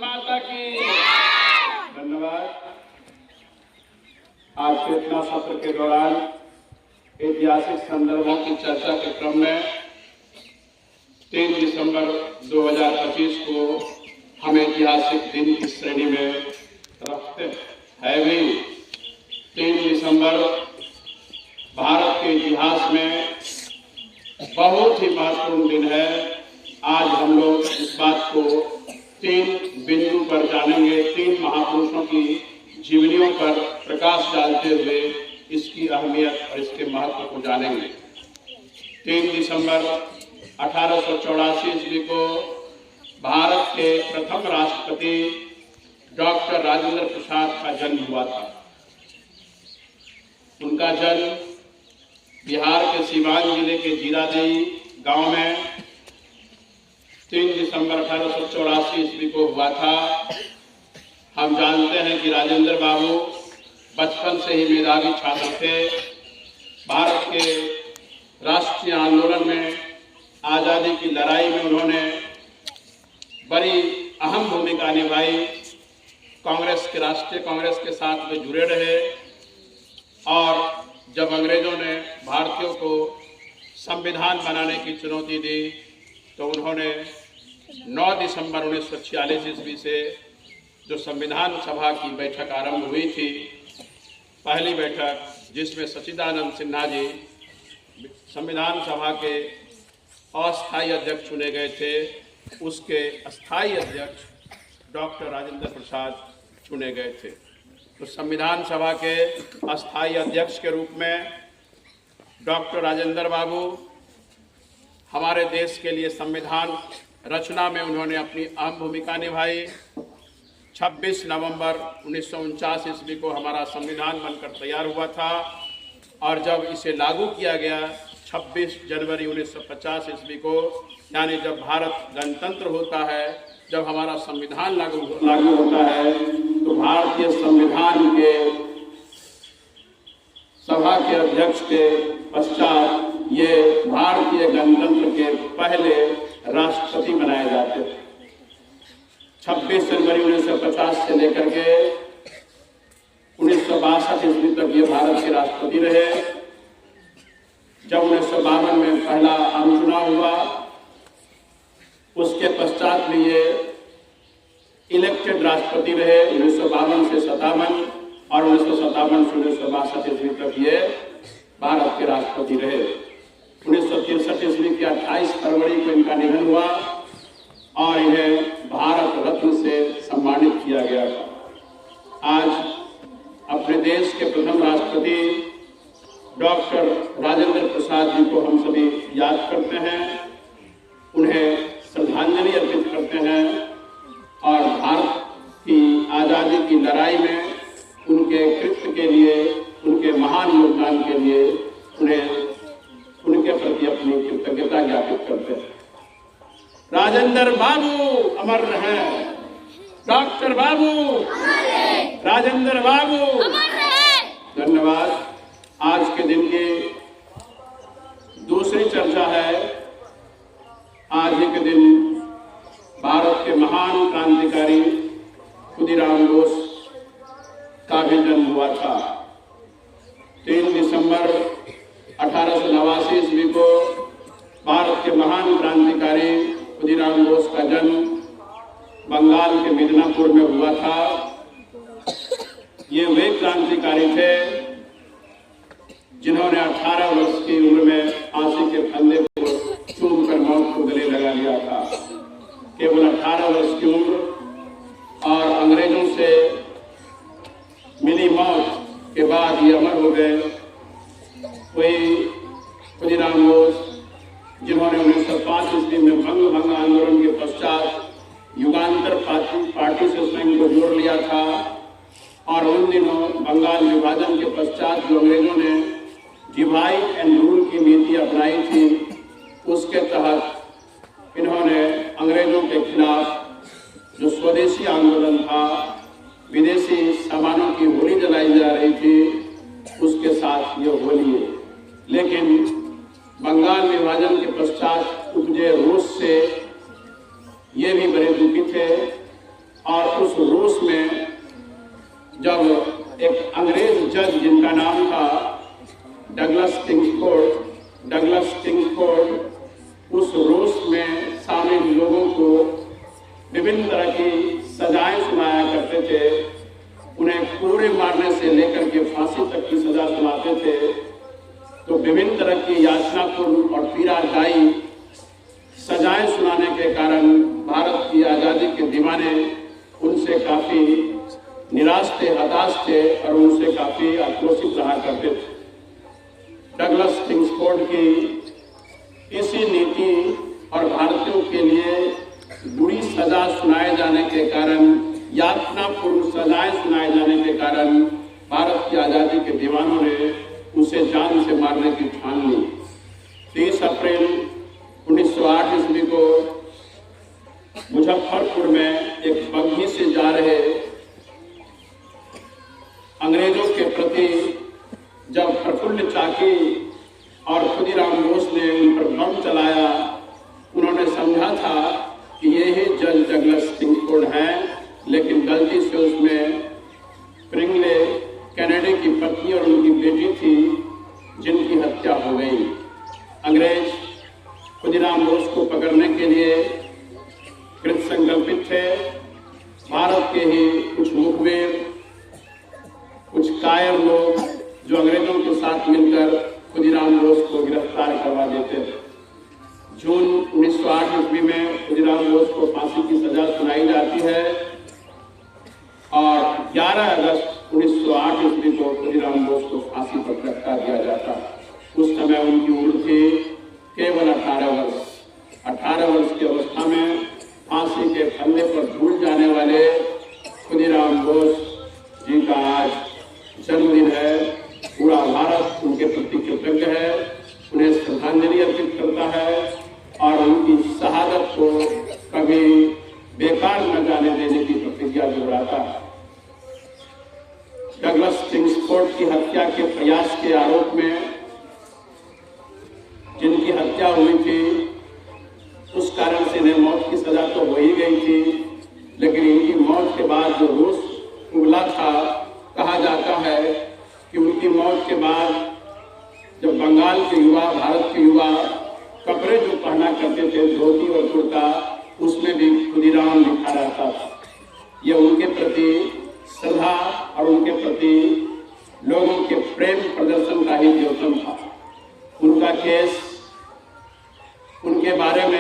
माता की धन्यवाद। आज चेतना सत्र के दौरान ऐतिहासिक संदर्भों की चर्चा के क्रम में 3 दिसंबर 2025 को हम ऐतिहासिक दिन की श्रेणी में रखते हैं भी। 3 दिसंबर भारत के इतिहास में बहुत ही महत्वपूर्ण दिन है। आज हम लोग इस बात को 3 बिंदु पर जानेंगे, 3 महापुरुषों की जीवनियों पर प्रकाश डालते हुए इसकी अहमियत और इसके महत्व को जानेंगे। 3 दिसंबर 1884 ईस्वी को भारत के प्रथम राष्ट्रपति डॉक्टर राजेंद्र प्रसाद का जन्म हुआ था। उनका जन्म बिहार के सीवान जिले के जीरादेई गांव में 3 दिसंबर 1884 ईस्वी को हुआ था। हम जानते हैं कि राजेंद्र बाबू बचपन से ही मेधावी छात्र थे। भारत के राष्ट्रीय आंदोलन में, आज़ादी की लड़ाई में उन्होंने बड़ी अहम भूमिका निभाई। कांग्रेस के राष्ट्रीय कांग्रेस के साथ वे जुड़े रहे और जब अंग्रेजों ने भारतीयों को संविधान बनाने की चुनौती दी तो उन्होंने 9 दिसंबर 1946 ईस्वी से जो संविधान सभा की बैठक आरंभ हुई थी, पहली बैठक जिसमें सच्चिदानंद सिन्हा जी संविधान सभा के अस्थायी अध्यक्ष चुने गए थे, उसके अस्थायी अध्यक्ष डॉक्टर राजेंद्र प्रसाद चुने गए थे। तो संविधान सभा के अस्थायी अध्यक्ष के रूप में डॉक्टर राजेंद्र बाबू हमारे देश के लिए संविधान रचना में उन्होंने अपनी अहम भूमिका निभाई। 26 नवंबर 1949 ईस्वी को हमारा संविधान बनकर तैयार हुआ था और जब इसे लागू किया गया 26 जनवरी 1950 ईस्वी को, यानी जब भारत गणतंत्र होता है, जब हमारा संविधान लागू होता है, तो भारतीय संविधान के सभा के अध्यक्ष के पश्चात ये भारतीय गणतंत्र के पहले राष्ट्रपति बनाए जाते थे। 26 जनवरी 1950 से लेकर के 1962 ईस्वी तक ये भारत के राष्ट्रपति रहे। जब 1952 में पहला आम चुनाव हुआ, उसके पश्चात भी ये इलेक्टेड राष्ट्रपति रहे 1952 से 57 और 1957 से 1962 ईस्वी तक ये भारत के राष्ट्रपति रहे। 1963 ईस्वी की 28 फरवरी को इनका निधन हुआ और इन्हें भारत रत्न से सम्मानित किया गया था। आज अपने देश के प्रथम राष्ट्रपति डॉक्टर राजेंद्र प्रसाद जी को हम सभी याद करते हैं, उन्हें श्रद्धांजलि अर्पित करते हैं और भारत की आज़ादी की लड़ाई में उनके कृत्य के लिए, उनके महान योगदान के लिए उनके प्रति अपनी कृतज्ञता ज्ञापित करते हैं। राजेंद्र बाबू अमर रहे, डॉक्टर बाबू, राजेंद्र बाबू धन्यवाद। आज के दिन की दूसरी चर्चा है। आज ही के दिन भारत के महान क्रांतिकारी खुदीराम बोस का भी जन्म हुआ था। 3 दिसंबर 1889 ईस्वी को भारत के महान क्रांतिकारी खुदीराम बोस का जन्म बंगाल के मिदनापुर में हुआ था। ये वे क्रांतिकारी थे जिन्होंने 18 वर्ष की उम्र में फांसी के फंदे को चूमकर मौत को गले लगा लिया था। केवल 18 वर्ष की उम्र और अंग्रेजों से मिली मौत के बाद ये अमर हो गए। वही खुदीराम बोस जिन्होंने 1905 ईस्वी में भंग आंदोलन के पश्चात युगांतर पार्टी से स्वयं को जोड़ लिया था और उन दिनों बंगाल विभाजन के पश्चात जो अंग्रेजों ने डिवाइड एंड रूल की नीति अपनाई थी, उसके तहत इन्होंने अंग्रेजों के खिलाफ जो स्वदेशी आंदोलन था, विदेशी सामानों की होली जलाई जा रही थी, उसके साथ ये होली है। लेकिन बंगाल विभाजन के पश्चात उपजे रोष से ये भी बड़े दुखी थे और उस रूस में जब एक अंग्रेज जज जिनका नाम था डगलस किंग्सफोर्ड उस रूस में शामिल लोगों को विभिन्न तरह की सजाएं सुनाया करते थे, उन्हें पूरे मारने से लेकर के फांसी तक की सजा सुनाते थे, तो विभिन्न तरह की यातनापूर्ण और पीड़ादायी सजाएं सुनाने के कारण भारत की आज़ादी के दीवाने उनसे काफ़ी निराश थे, हताश थे और उनसे काफ़ी आक्रोशित रहा करते थे। डगलस किंग्सफोर्ड की इसी नीति और भारतीयों के लिए बुरी सजा सुनाए जाने के कारण, यातनापूर्ण सजाएं सुनाए जाने के कारण भारत की आज़ादी के दीवानों ने उसे जान से मारने की ठान ली। 30 अप्रैल 1908 ईस्वी को मुजफ्फरपुर में एक बग्घी से जा रहे अंग्रेजों के प्रति जब प्रफुल्ल चाकी और खुदीराम बोस ने उन पर बम चलाया, उन्होंने समझा था कि ये ही जज डगलस किंग्सफोर्ड हैं, लेकिन गलती से उसमें प्रिंगले कैनेडी की पत्नी और उनकी बेटी थी जिनकी हत्या हो गई। अंग्रेज खुदीराम बोस को पकड़ने के लिए कृत संकल्पित थे। भारत के ही कुछ मुखबिर, कुछ कायर लोग जो अंग्रेजों के साथ मिलकर खुदीराम बोस को गिरफ्तार करवा देते थे। जून 1908 ईस्वी में खुदीराम बोस को फांसी की सजा सुनाई जाती है और 11 अगस्त 1908 ईस्वी को खुदीराम बोस को फांसी पर लटका दिया जाता। उस समय उनकी उम्र थी केवल 18 वर्ष। 18 वर्ष की अवस्था में फांसी के फंदे पर झूल जाने वाले खुदीराम बोस जी का आज जन्मदिन है। पूरा भारत उनके प्रति कृतज्ञ है, उन्हें श्रद्धांजलि अर्पित करता है और उनकी शहादत को कभी बेकार न जाने देने की प्रतिज्ञा दोहराता है। डगलस किंग्सफोर्ड की हत्या के प्रयास के आरोप में जिनकी हत्या हुई थी, उस कारण से इन्हें मौत की सजा तो हो ही गई थी, लेकिन इनकी मौत के बाद जो रोष उगला था, कहा जाता है कि उनकी मौत के बाद जब बंगाल के युवा, भारत के युवा कपड़े जो पहना करते थे, धोती और कुर्ता, उसमें भी खुदीराम लिखा रहता था। यह उनके प्रति श्रद्धा और उनके प्रति लोगों के प्रेम प्रदर्शन का ही द्योतक था। उनका केस, उनके बारे में